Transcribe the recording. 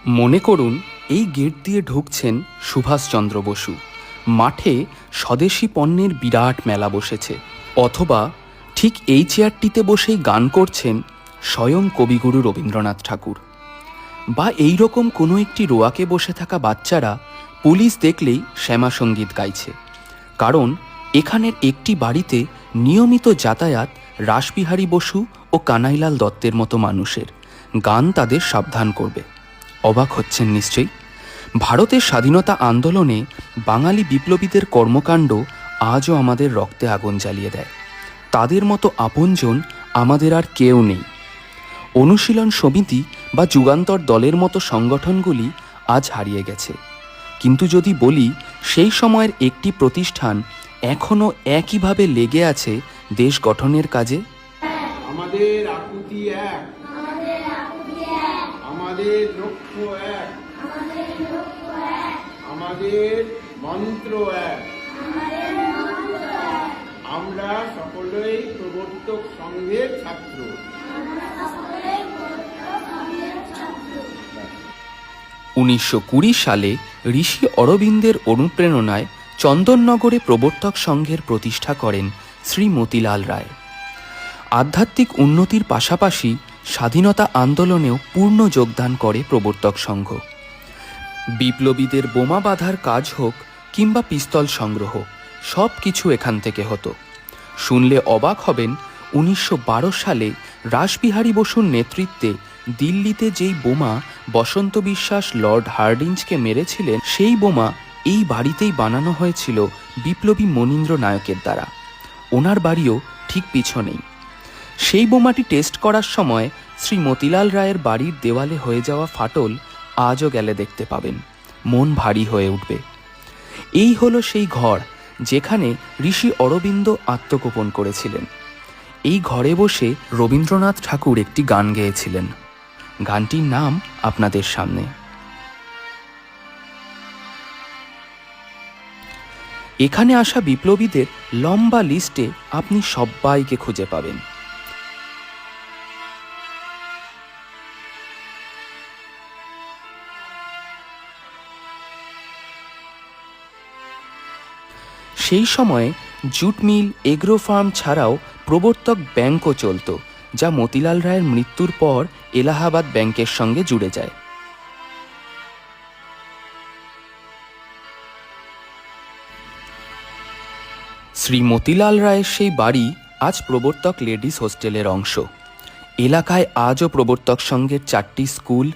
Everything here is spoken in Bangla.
মনে করুন এই গেট দিয়ে ঢুকছেন সুভাষচন্দ্র বসু। মাঠে স্বদেশি পণ্যের বিরাট মেলা বসেছে। অথবা ঠিক এই চেয়ারটিতে বসেই গান করছেন স্বয়ং কবিগুরু রবীন্দ্রনাথ ঠাকুর। বা এই রকম কোনো একটি রোয়াকে বসে থাকা বাচ্চারা পুলিশ দেখলেই শ্যামা সঙ্গীত গাইছে। কারণ এখানের একটি বাড়িতে নিয়মিত যাতায়াত রাসবিহারী বসু ও কানাইলাল দত্তের মতো মানুষের। গান তাদের সাবধান করবে। অবাক হচ্ছেন নিশ্চয়ই। ভারতের স্বাধীনতা আন্দোলনে বাঙালি বিপ্লবীদের কর্মকাণ্ড আজও আমাদের রক্তে আগুন জ্বালিয়ে দেয়। তাদের মতো আপনজন আমাদের আর কেউ নেই। অনুশীলন সমিতি বা যুগান্তর দলের মতো সংগঠনগুলি আজ হারিয়ে গেছে। কিন্তু যদি বলি সেই সময়ের একটি প্রতিষ্ঠান এখনও একইভাবে লেগে আছে দেশ গঠনের কাজে। আমাদের আকুতি এক, আমাদের লক্ষ্য এক, আমাদের মন্ত্র এক। আমরা সকলেই প্রবর্তক সংঘের ছাত্র। 1920 সালে ঋষি অরবিন্দের অনুপ্রেরণায় চন্দননগরে প্রবর্তক সংঘের প্রতিষ্ঠা করেন শ্রী মতিলাল রায়। আধ্যাত্মিক উন্নতির পাশাপাশি স্বাধীনতা আন্দোলনেও পূর্ণ যোগদান করে প্রবর্তক সংঘ। বিপ্লবীদের বোমা বাঁধার কাজ হোক কিংবা পিস্তল সংগ্রহ, সব কিছু এখান থেকে হতো। শুনলে অবাক হবেন, 1912 সালে রাসবিহারী বসুর নেতৃত্বে দিল্লিতে যেই বোমা বসন্ত বিশ্বাস লর্ড হার্ডিঞ্জকে মেরেছিলেন, সেই বোমা এই বাড়িতেই বানানো হয়েছিল বিপ্লবী মনীন্দ্র নায়কের দ্বারা। ওনার বাড়িও ঠিক পিছনেই। সেই বোমাটি টেস্ট করার সময় শ্রী মতিলাল রায়ের বাড়ির দেওয়ালে হয়ে যাওয়া ফাটল আজও গেলে দেখতে পাবেন। মন ভারী হয়ে উঠবে। এই হলো সেই ঘর যেখানে ঋষি অরবিন্দ আত্মগোপন করেছিলেন। এই ঘরে বসে রবীন্দ্রনাথ ঠাকুর একটি গান গেয়েছিলেন। গানটির নাম আপনাদের সামনে। এখানে আসা বিপ্লবীদের লম্বা লিস্টে আপনি সবাইকে খুঁজে পাবেন। সেই সময়ে জুট মিল, এগ্রো ফার্ম ছাড়াও প্রবর্তক ব্যাংকও চলত, যা মতিলাল রায়ের মৃত্যুর পর এলাহাবাদ ব্যাংকের সঙ্গে জুড়ে যায়। শ্রী মতিলাল রায়ের সেই বাড়ি আজ প্রবর্তক লেডিস হোস্টেলের অংশ। এলাকায় আজও প্রবর্তক সংঘের 4টি স্কুল,